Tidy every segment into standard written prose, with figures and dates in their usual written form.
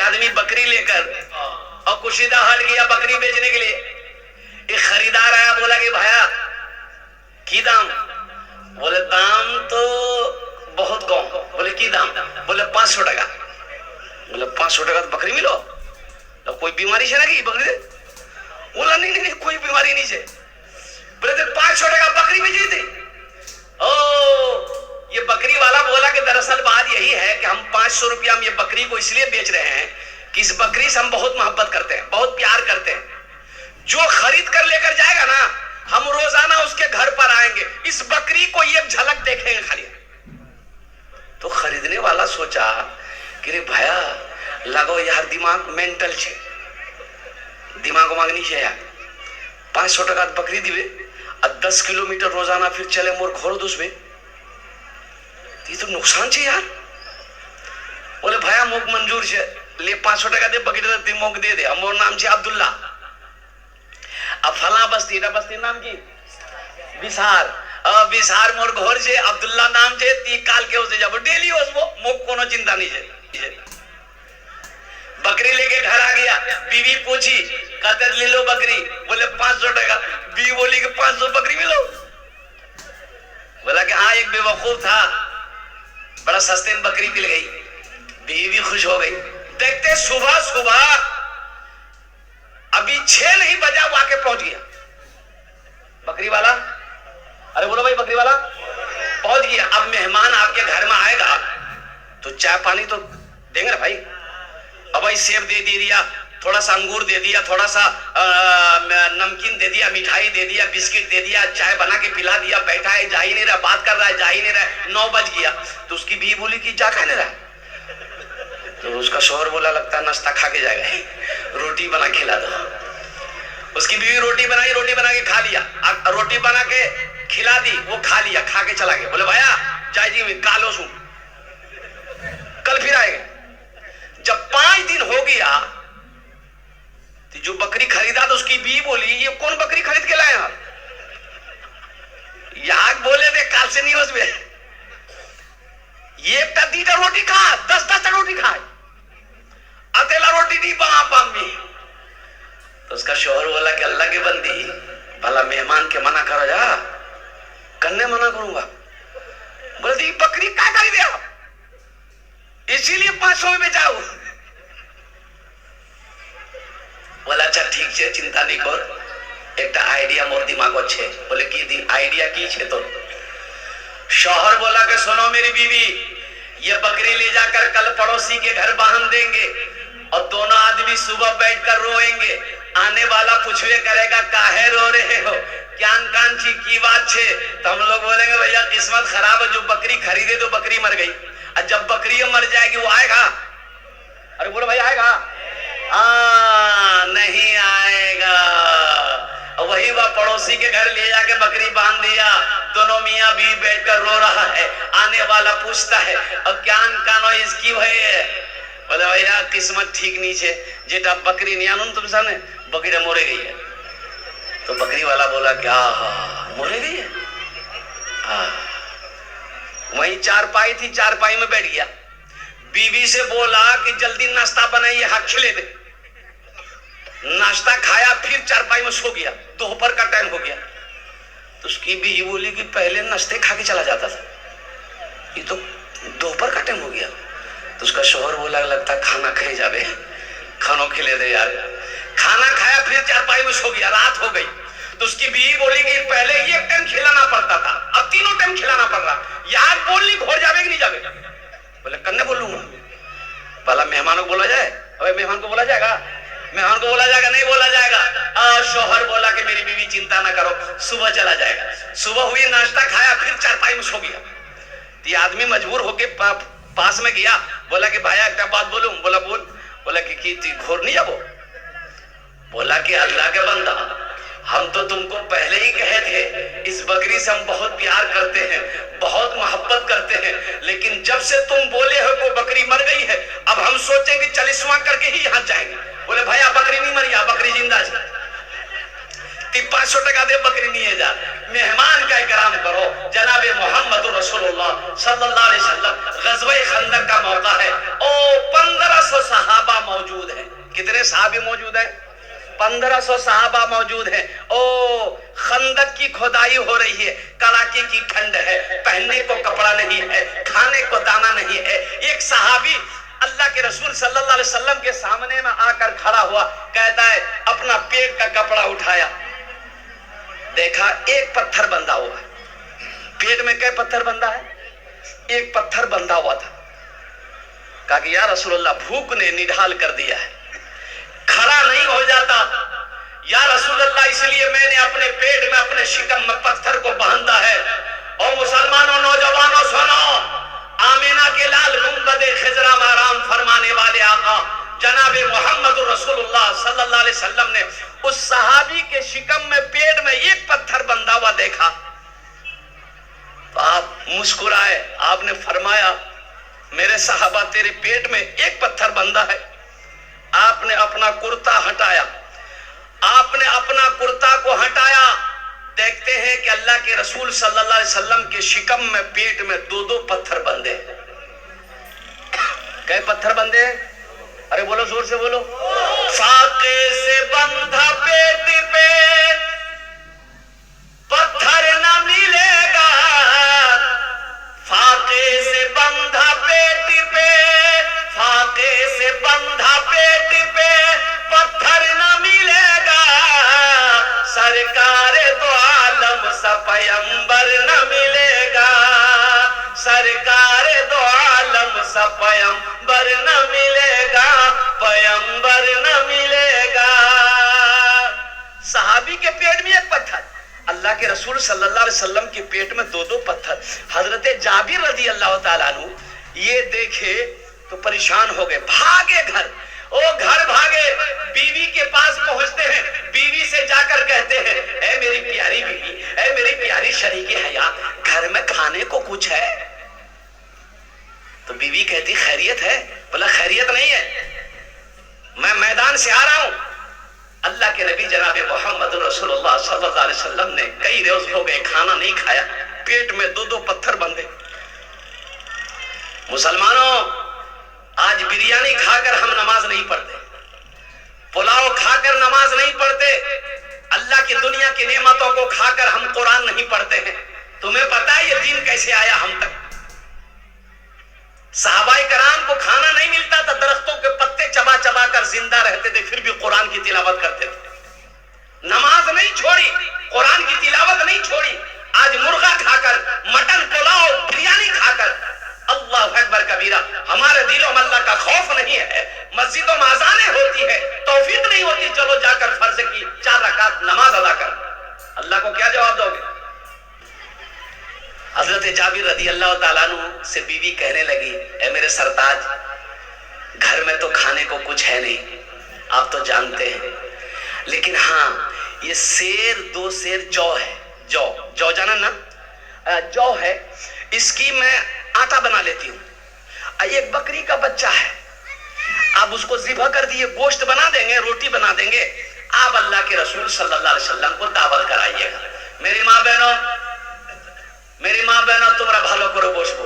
آدمی بکری لے کر اور کشیدہ ہٹ گیا بکری بیچنے کے لیے. ایک خریدار آیا, بولا کہ بھایا کی دام؟ بولے دام تو بہت کم. بولے کی دام؟ بولے 500 ٹکا. بولے 500 ٹکا تو بکری ملو, تو کوئی بیماری سے نہ کی بکری دے؟ بولا نہیں کوئی بیماری نہیں سے. بولے 500 ٹکا بکری بیچی تھی. یہ بکری والا بولا کہ دراصل بات یہی ہے کہ ہم 500 روپیہ ہم یہ بکری کو اس لیے بیچ رہے ہیں کہ اس بکری سے ہم بہت محبت کرتے ہیں, بہت پیار کرتے ہیں. جو خرید کر لے کر جائے گا نا, ہم روزانہ اس کے گھر پر آئیں گے, اس بکری کو ایک جھلک دیکھیں گے خالی. تو خریدنے والا سوچا کہ بھایا لگو یار دماغ مینٹل چھے, دماغ مانگنی چھے یار. 500 ٹکا بکری دیوے اور 10 کلومیٹر روزانہ پھر چلے مور گھر دوس میں, یہ تو نقصان چھے یار. بولے بھایا موک منظور چھے, لے 500 ٹکا دے بکری دے موک دے دے. مور نام چھے عبداللہ. اب فلاں بستی نام کی بسار, بسار مور گھر چھے, عبداللہ نام چھے, 30 کال کے اسے جب ڈیلی اس وہ موک کونو چنتا نہیں چھے. بکری لے کے گھر آ گیا, بیوی پوچھی کہتے لے لو بکری. بولے 500 ٹکا. بیوی بولی کہ 500 بکری ملو. بولا کہ ہاں ایک بے وقوف تھا, بڑا سستے میں بکری مل گئی. بیوی بھی خوش ہو گئی. دیکھتے صبح ابھی 6 نہیں بجا وہ آ کے پہنچ گیا بکری والا. ارے بولو بھائی بکری والا پہنچ گیا. اب مہمان آپ کے گھر میں آئے گا تو چائے پانی تو دیں گے نا بھائی. اب بھائی سیب دے دیا, تھوڑا سا انگور دے دیا, تھوڑا سا نمکین دے دیا, مٹھائی دے دیا, بسکٹ دے دیا, چائے بنا کے پلا دیا. بیٹھا ہے, جا ہی نہیں رہا, بات کر رہا ہے, جا ہی نہیں رہا. 9 بج گیا تو اس کی بیوی بولی کہ جا کھانے رہا. تو اس کا شوہر بولا لگتا ہے ناشتہ کھا کے جائے گا, روٹی بنا کے کھلا دو. اس کی بیوی روٹی بنائی, روٹی بنا کے کھا لیا. روٹی بنا کے کھلا دی, وہ کھا لیا, کھا کے چلا گیا. بولے بھایا جائے جی میں کالو سوں, کل پھر آئے گا. جب 5 دن ہو گیا تو جو بکری خریدا تو اس کی بیوی بولی یہ کون بکری خرید کے لائے آپ؟ یہاں بولے تھے کال سے نہیں اس میں یہ 2 روٹی کھا, 10 روٹی کھائے, اکیلا روٹی نہیں بنا پامی. تو اس کا شوہر بولا کہ اللہ کے بندی بھلا مہمان کے منع کرو, جا کرنے منع کروں گا. بولے دی بکری کیا کری دیا, اسی لیے 500 میں بیچاؤ. بولا اچھا ٹھیک چھے, چنتا نہیں کر, ایک آئیڈیا مور دماغ اچھے. بولے کی آئیڈیا کی چھے؟ تو شوہر بولا کہ سنو میری بیوی, یہ بکری لے جا کر کل پڑوسی کے گھر باندھ دیں گے اور دونوں آدمی صبح بیٹھ کر روئیں گے. آنے والا پوچھوے کرے گا کاہے رو رہے ہو, کان چی کی بات چھے. تو ہم لوگ بولیں گے بھیا قسمت خراب ہے, جو بکری خریدے تو بکری مر گئی. اور جب بکری مر جائے گی وہ آئے گا. ارے بولو بھائی آئے گا؟ نہیں آئے گا. وہی وہ پڑوسی کے گھر لے جا کے بکری باندھ دیا, دونوں میاں بھی بیٹھ کر رو رہا ہے. آنے والا پوچھتا ہے اور کانو اس کی بھائی ہے. بولے بھیا قسمت ٹھیک نہیں چھے, جیٹا بکری نہیں آنون تم سانے بکری مورے گئی ہے. تو بکری والا بولا کیا مورے گئی ہے؟ وہیں چارپائی تھی, چارپائی میں بیٹھ گیا. بیوی سے بولا کہ جلدی ناشتہ بنائیے, ہاتھ کھلے دے. ناشتہ کھایا, پھر چارپائی میں سو گیا. دوپہر کا ٹائم ہو گیا. تو اس کی بیوی بولی کہ پہلے ناشتے کھا کے چلا جاتا تھا, یہ تو دوپہر کا ٹائم ہو گیا. تو اس کا شوہر بولا لگتا کھانا کھائے جاوے, کھانوں کھلے دے یار. کھانا کھایا, پھر چارپائی میں سو گیا, رات ہو گئی. تو اس کی بیوی بولی کہ پہلے ایک ٹائم کھلانا پڑتا تھا, اب 3 ٹائم کھلانا پڑ رہا. یہاں بولنی گھوڑ جاوے کہ نہیں جاوے؟ بولے کرنے بولوں گا. بھلا مہمانوں کو بولا جائے؟ ابھی مہمان کو بولا جائے گا؟ مہمان کو بولا جائے گا؟ نہیں بولا جائے گا. شوہر بولا کہ میری بیوی چنتا نہ کرو, صبح چلا جائے گا. صبح ہوئی, ناشتہ کھایا, پھر چارپائی میں سو گیا. یہ آدمی مجبور ہو کے پاس میں گیا. بولا کہ بھائی ایک بات بولوں. بولا بول. بولا کہ گھور نہیں جاؤ. بولا کہ اللہ کے بندہ ہم تو تم کو پہلے ہی کہے تھے اس بکری سے ہم بہت پیار کرتے ہیں, بہت محبت کرتے ہیں, لیکن جب سے تم بولے ہو کہ بکری مر گئی ہے, اب ہم سوچیں کہ 40واں کر کے ہی یہاں جائیں گے. بولے بھائی بکری نہیں مری, بکری زندہ ہے. 500 ٹکا دے, بکری نہیں ہے جا. مہمان کا اکرام کرو. جناب محمد رسول اللہ صلی اللہ علیہ وسلم, غزوہ خندق کا موقع ہے. 1500 صحابہ موجود موجود ہیں. کتنے صحابی موجود ہیں؟ 1500 صحابہ موجود ہیں. او خندق کی کھدائی ہو رہی ہے, کڑاکے کی ٹھنڈ ہے, پہننے کو کپڑا نہیں ہے, کھانے کو دانا نہیں ہے. ایک صحابی اللہ کے رسول صلی اللہ علیہ وسلم کے سامنے میں آ کر کھڑا ہوا, کہتا ہے اپنا پیٹ کا کپڑا اٹھایا, دیکھا ایک پتھر بندھا ہوا ہے. پیٹ میں کئی پتھر بندھا ہے؟ ایک پتھر بندھا ہوا تھا. کہا کہ یا رسول اللہ بھوک نے نڈھال کر دیا ہے, کھڑا نہیں ہو جاتا. یا رسول اللہ اس لیے میں نے اپنے پیٹ میں اپنے شکم میں پتھر کو باندھا ہے. اور مسلمانوں نوجوانوں سنو, آمینہ کے لال گنبد خضرا میں آرام فرمانے والے آقا جناب محمد رسول اللہ صلی اللہ علیہ وسلم نے اس صحابی کے شکم میں پیٹ میں ایک پتھر بندھا ہوا دیکھا تو آپ مسکرائے. آپ نے فرمایا میرے صحابہ تیرے پیٹ میں ایک پتھر بندھا ہے. آپ نے اپنا کرتا ہٹایا, آپ نے اپنا کرتا کو ہٹایا. دیکھتے ہیں کہ اللہ کے رسول صلی اللہ علیہ وسلم کے شکم میں پیٹ میں 2 پتھر بندھے. کئی پتھر بندھے؟ ارے بولو زور سے بولو. فاقے سے بندھا پیٹ پہ پتھر نہ ملے گا, فاقے سے بندھا پیٹ پہ, فاقے سے بندھا پیٹ پہ پتھر نہ ملے گا, سرکار دو عالم سا پیمبر نہ ملے گا, سرکار دو عالم سا پیمبر نہ ملے گا, پیمبر نہ ملے گا. صحابی کے پیٹ میں ایک پتھر, اللہ کے رسول صلی اللہ علیہ وسلم کے پیٹ میں 2 پتھر. حضرت جابر رضی اللہ تعالیٰ عنہ یہ دیکھے تو پریشان ہو گئے, بھاگے گھر. وہ گھر بھاگے, بیوی کے پاس پہنچتے ہیں, بیوی سے جا کر کہتے ہیں اے میری پیاری بیوی, اے میری پیاری شریک حیات, گھر میں کھانے کو کچھ ہے؟ تو بیوی کہتی خیریت ہے. بولا خیریت نہیں ہے, میں میدان سے آ رہا ہوں. اللہ کے نبی جناب محمد رسول اللہ صلی اللہ علیہ وسلم نے کئی روز ہو گئے کھانا نہیں کھایا, پیٹ میں 2 پتھر بندھے. مسلمانوں آج بریانی کھا کر ہم نماز نہیں پڑھتے, پلاؤ کھا کر نماز نہیں پڑھتے, اللہ کی دنیا کی نعمتوں کو کھا کر ہم قرآن نہیں پڑھتے ہیں. تمہیں پتا ہے یہ دین کیسے آیا ہم تک؟ صحابہ کرام کو کھانا نہیں ملتا تھا, درختوں کے پتے چبا چبا کر زندہ رہتے تھے, پھر بھی قرآن کی تلاوت کرتے تھے. نماز نہیں چھوڑی, قرآن کی تلاوت نہیں چھوڑی. آج مرغا کھا کر, مٹن پلاؤ بریانی کھا کر, اللہ اکبر کبیرہ, ہمارے دلوں میں اللہ کا خوف نہیں ہے. مسجدوں میں اذانیں ہوتی ہے, توفیق نہیں ہوتی چلو جا کر فرض کی 4 رکعت نماز ادا کر. اللہ کو کیا جواب دو گے؟ حضرت جابر رضی اللہ تعالیٰ عنہ سے بیوی کہنے لگی اے میرے سرتاج, گھر میں تو کھانے کو کچھ ہے نہیں, آپ تو جانتے ہیں, لیکن ہاں یہ سیر 2 سیر جو ہے, جو جانا نا, جو ہے, اس کی میں آٹا بنا لیتی ہوں. ایک بکری کا بچہ ہے, آپ اس کو ذبح کر دیے, گوشت بنا دیں گے, روٹی بنا دیں گے. آپ اللہ کے رسول صلی اللہ علیہ وسلم کو دعوت کرائیے گا. میری ماں بہنوں, میری ماں بہنوں, তোমরা ভালো করে বসবো,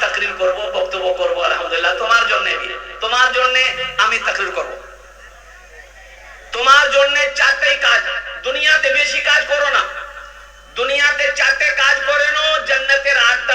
তাকরীর করব, বক্তব্য করব. আলহামদুলিল্লাহ তোমার জন্য আমি তাকরীর করব. তোমার জন্য 4টেই কাজ, দুনিয়াতে বেশি কাজ করো না, দুনিয়াতে 4টে কাজ করে নো, জান্নাতের 8টা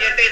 যেটাই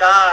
4.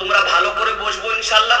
তোমরা ভালো করে বসবো ইনশাআল্লাহ,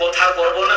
কথা করব না,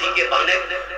থেকে বাঁধে,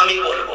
আমি বলবো.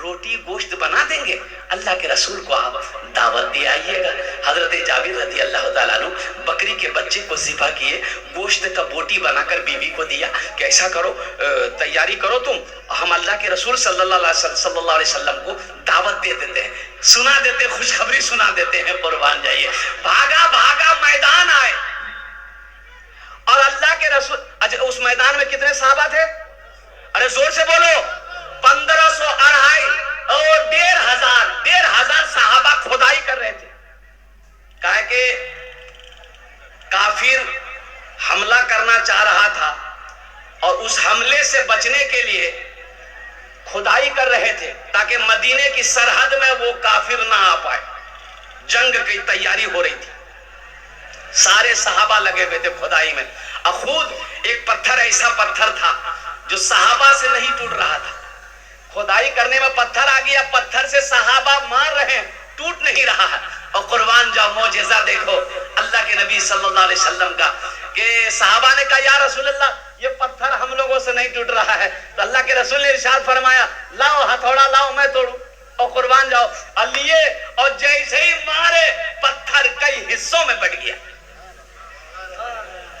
روٹی گوشت بنا دیں گے، اللہ کے رسول کو آپ دعوت دے آئیے گا۔ حضرت جابر رضی اللہ تعالیٰ عنہ بکری کے بچے کو ذبح کیے، گوشت کا بوٹی بنا کر بیوی کو دیا کہ ایسا کرو، تیاری کرو تم، ہم اللہ کے رسول صلی اللہ علیہ وسلم کو دعوت دے دیتے ہیں، سنا دیتے ہیں، خوشخبری سنا دیتے ہیں، قربان جائیے۔ بھاگا بھاگا میدان آئے، اور اللہ کے رسول، اچھا اس میدان میں کتنے صحابہ تھے؟ ارے زور سے بولو، 1500، 2,500 اور 1,500 صحابہ کھدائی کر رہے تھے۔ کہا کہ کافر حملہ کرنا چاہ رہا تھا اور اس حملے سے بچنے کے لیے کھدائی کر رہے تھے تاکہ مدینے کی سرحد میں وہ کافر نہ آ پائے۔ جنگ کی تیاری ہو رہی تھی، سارے صحابہ لگے ہوئے تھے کھدائی میں۔ خود ایک پتھر، ایسا پتھر تھا جو صحابہ سے نہیں ٹوٹ رہا تھا، کھدائی کرنے میں پتھر آ گیا، پتھر سے صحابہ مار رہے ہیں، ٹوٹ نہیں رہا ہے۔ اور قربان جاؤ معجزہ دیکھو اللہ کے نبی صلی اللہ علیہ وسلم کا، کہ صحابہ نے کہا یا رسول اللہ یہ پتھر ہم لوگوں سے نہیں ٹوٹ رہا ہے، تو اللہ کے رسول نے ارشاد فرمایا لاؤ ہتھوڑا لاؤ میں توڑوں۔ اور قربان جاؤ لیے، اور جیسے ہی مارے پتھر کئی حصوں میں بٹ گیا۔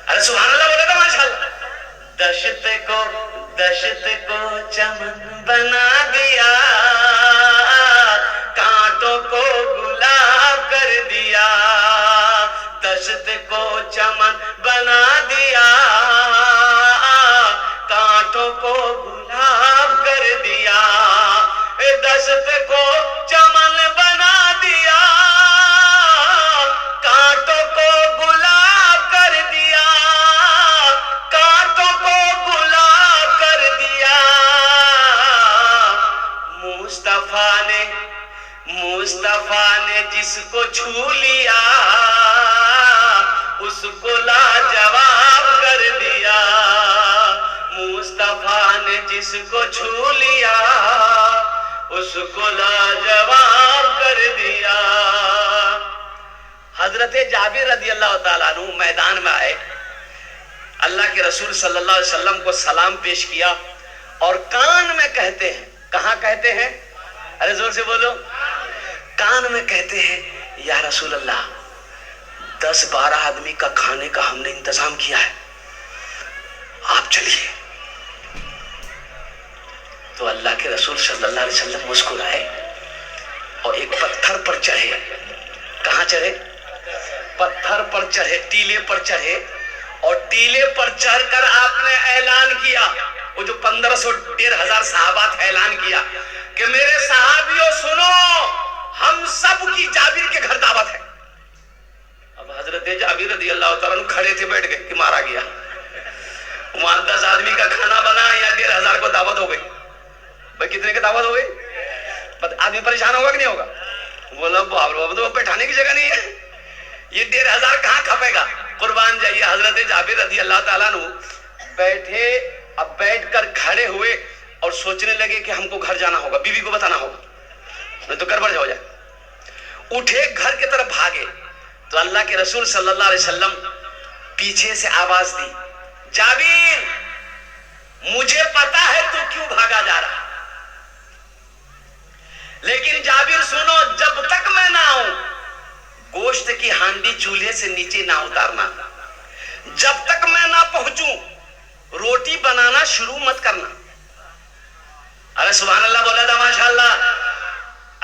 ارے سبحان اللہ بولے تو ماشاءاللہ۔ دشت کو چمن بنا دیا، کانٹوں کو گلاب کر دیا، دشت کو چمن بنا دیا، کانٹوں کو گلاب کر دیا، دشت کو چمن بنا دیا، کانٹوں کو گلاب کر دیا، کانٹوں کو گلاب کر دیا۔ مصطفیٰ نے جس کو چھو لیا، اس کو لاجواب کر دیا، مصطفیٰ نے جس کو چھو لیا، اس کو لاجواب کر دیا۔ حضرت جابر رضی اللہ تعالیٰ عنہ میدان میں آئے، اللہ کے رسول صلی اللہ علیہ وسلم کو سلام پیش کیا، اور کان میں کہتے ہیں، کہاں کہتے ہیں؟ ارے زور سے بولو، کان میں کہتے ہیں یا رسول اللہ 10-12 آدمی کا کھانے کا ہم نے انتظام کیا ہے، آپ چلیے۔ تو اللہ کے رسول صلی اللہ علیہ وسلم مسکرائے اور ایک پتھر پر چڑھے۔ کہاں چڑھے؟ پتھر پر چڑھے، ٹیلے پر چڑھے، اور ٹیلے پر چڑھ کر آپ نے اعلان کیا، وہ جو 1500 1,500 صحابہ تھے، اعلان کیا کہ میرے صحابیوں سنو، ہم سب کی جابر کے گھر دعوت ہے۔ اب حضرت جابر رضی اللہ تعالیٰ عنہ کھڑے تھے، بیٹھ گئے کہ مارا گیا، وہاں 10 آدمی کا کھانا بنا یا 1,500 کو دعوت ہو گئی۔ بھائی کتنے کی دعوت ہو گئی؟ آدمی پریشان ہوگا کہ نہیں ہوگا؟ بولا بابا تو بیٹھانے کی جگہ نہیں ہے، یہ 1,500 کہاں کھپے گا؟ قربان جائیے۔ حضرت جابر رضی اللہ تعالیٰ عنہ بیٹھے، اب بیٹھ کر کھڑے ہوئے اور سوچنے لگے کہ ہم کو گھر جانا ہوگا، بیوی کو بتانا ہوگا، نہیں تو گڑبڑ ہو جائے۔ اٹھے گھر کی طرف بھاگے تو اللہ کے رسول صلی اللہ علیہ وسلم پیچھے سے آواز دی، جابر مجھے پتا ہے تو کیوں بھاگا جا رہا، لیکن جابر سنو، جب تک میں نہ آؤں گوشت کی ہانڈی چولہے سے نیچے نہ اتارنا، جب تک میں نہ پہنچوں روٹی بنانا شروع مت کرنا۔ ارے سبحان اللہ بولا تھا ماشاءاللہ۔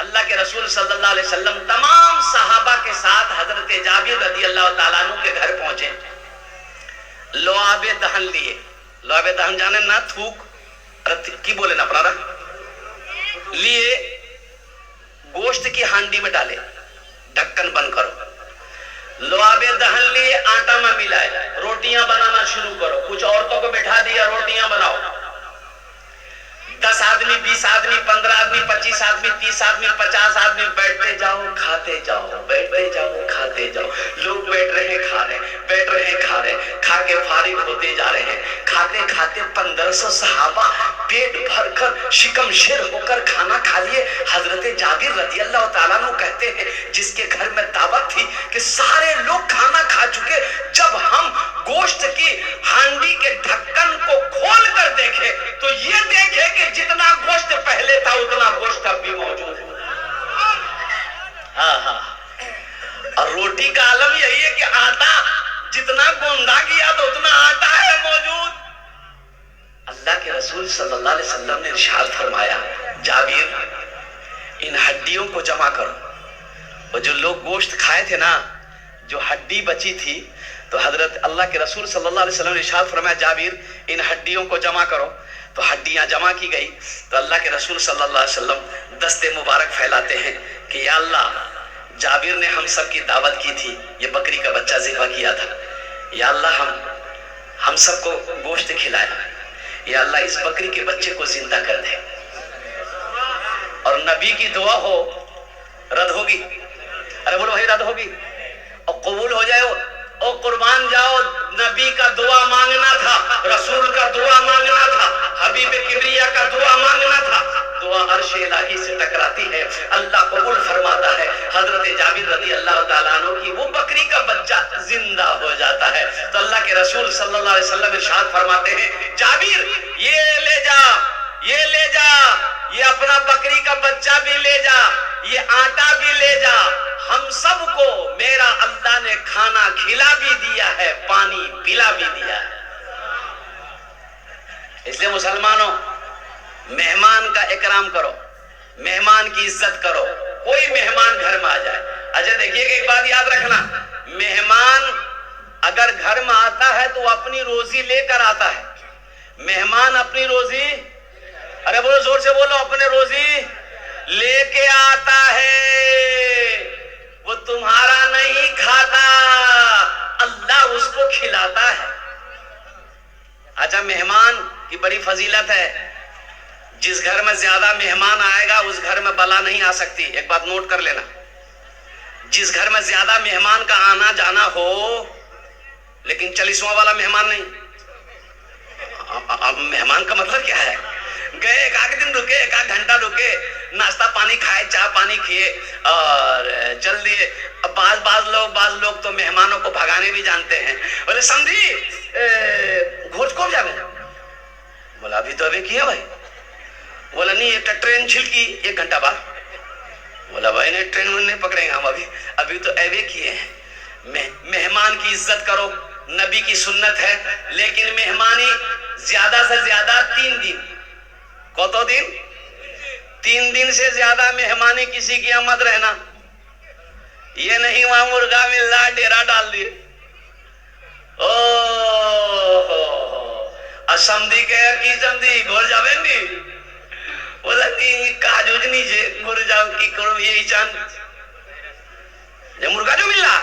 اللہ کے رسول صلی اللہ علیہ وسلم تمام صحابہ کے ساتھ حضرت جابر رضی اللہ تعالیٰ عنہ کے گھر پہنچے، لعاب دہن لیے، لعاب دہن جانے نہ، تھوک کی بولے نا اپنا لیے، گوشت کی ہانڈی میں ڈالے، ڈھکن بند کرو، لعاب دہن لیے، آٹا میں ملائے، روٹیاں بنانا شروع کرو، کچھ عورتوں کو بٹھا دیا روٹیاں بناؤ، 10 آدمی 20 آدمی 15 آدمی 25 آدمی 30 آدمی 50 آدمی بیٹھتے جاؤ کھاتے جاؤ، بیٹھتے جاؤ کھاتے جاؤ، لوگ بیٹھ رہے کھا رہے، بیٹھ رہے کھا رہے، کھا کے فارغ ہوتے جا رہے ہیں، کھاتے کھاتے 1500 صحابہ پیٹ بھر کر شکم شیر ہو کر کھانا کھا لیے۔ حضرت جابر رضی اللہ تعالیٰ عنہ کہتے ہیں جس کے گھر میں دعوت تھی کہ سارے لوگ کھانا کھا چکے، جب ہم گوشت کی ہانڈی کے ڈھکن کو کھول کر دیکھے تو یہ دیکھے کہ جتنا گوشت پہلے تھا تھا اتنا گوشت اب بھی موجود ہے. ہاں ہاں. اور روٹی کا عالم یہی ہے کہ آٹا جتنا گوندا کیا تو اتنا آٹا ہے موجود. اللہ کے رسول صلی اللہ علیہ وسلم نے ارشاد فرمایا جابر ان ہڈیوں کو جمع کرو. اور جو لوگ گوشت کھائے تھے نا, جو ہڈی بچی تھی, تو حضرت اللہ کے رسول صلی اللہ علیہ وسلم نے ارشاد فرمایا جابر ان ہڈیوں کو جمع کرو. تو ہڈیاں جمع کی گئی. تو اللہ کے رسول صلی اللہ علیہ وسلم دست مبارک پھیلاتے ہیں کہ یا اللہ, جابر نے ہم سب کی دعوت کی تھی, یہ بکری کا بچہ ذبح کیا تھا, یا اللہ ہم سب کو گوشت کھلایا, یا اللہ اس بکری کے بچے کو زندہ کر دے. اور نبی کی دعا ہو رد ہوگی؟ ارے بولو بھائی رد ہوگی اور قبول ہو جائے. او قربان جاؤ, نبی کا دعا مانگنا تھا, رسول کا دعا مانگنا تھا, حبیب کبریا کا دعا مانگنا تھا. دعا عرش الہی سے ٹکراتی ہے, اللہ قبول فرماتا ہے. حضرت جابر رضی اللہ تعالیٰ عنہ کی وہ بکری کا بچہ زندہ ہو جاتا ہے. تو اللہ کے رسول صلی اللہ علیہ وسلم ارشاد فرماتے ہیں جابر یہ لے جا, یہ لے جا, یہ اپنا بکری کا بچہ بھی لے جا, یہ آٹا بھی لے جا. ہم سب کو میرا اللہ نے کھانا کھلا بھی دیا ہے, پانی پلا بھی دیا ہے. اس لیے مسلمانوں, مہمان کا اکرام کرو, مہمان کی عزت کرو. کوئی مہمان گھر میں آ جائے, اچھا دیکھیے کہ ایک بات یاد رکھنا, مہمان اگر گھر میں آتا ہے تو اپنی روزی لے کر آتا ہے. مہمان اپنی روزی, ارے بولو زور سے بولو, اپنے روزی لے کے آتا ہے. وہ تمہارا نہیں کھاتا, اللہ اس کو کھلاتا ہے. اچھا مہمان کی بڑی فضیلت ہے, جس گھر میں زیادہ مہمان آئے گا اس گھر میں بلا نہیں آ سکتی. ایک بات نوٹ کر لینا, جس گھر میں زیادہ مہمان کا آنا جانا ہو لیکن 40واں والا مہمان نہیں. مہمان کا مطلب کیا ہے, گئے ایک آدھ دن رکے, ایک آدھ گھنٹہ رکے, ناشتہ پانی کھائے, چائے پانی کیے اور چل دیے. اب بعض لوگ تو مہمانوں کو بھگانے بھی جانتے ہیں. بولے سمجھی گھوج کو جا گئے, بولا ابھی تو ابھی کیا بھائی, بولا نہیں ایک ٹرین چھلکی 1 گھنٹہ بعد. بولا بھائی نہیں ٹرین نہیں پکڑیں گے ہم, ابھی تو ایوے کیے ہیں. مہمان کی عزت کرو, نبی کی سنت ہے, لیکن مہمانی زیادہ سے زیادہ 3 دن. کتو دن؟ 3 دن سے زیادہ مہمانی کسی کی مت رہنا. یہ نہیں وہاں مرغا مل رہا ڈیرا ڈال دیے. سمدھی کہ کی سمدھی گھر جاویں نہیں, بولا نہیں کاجوج نہیں جے گھر جاؤ کی کرو یہی چاند مرغا جو مل رہا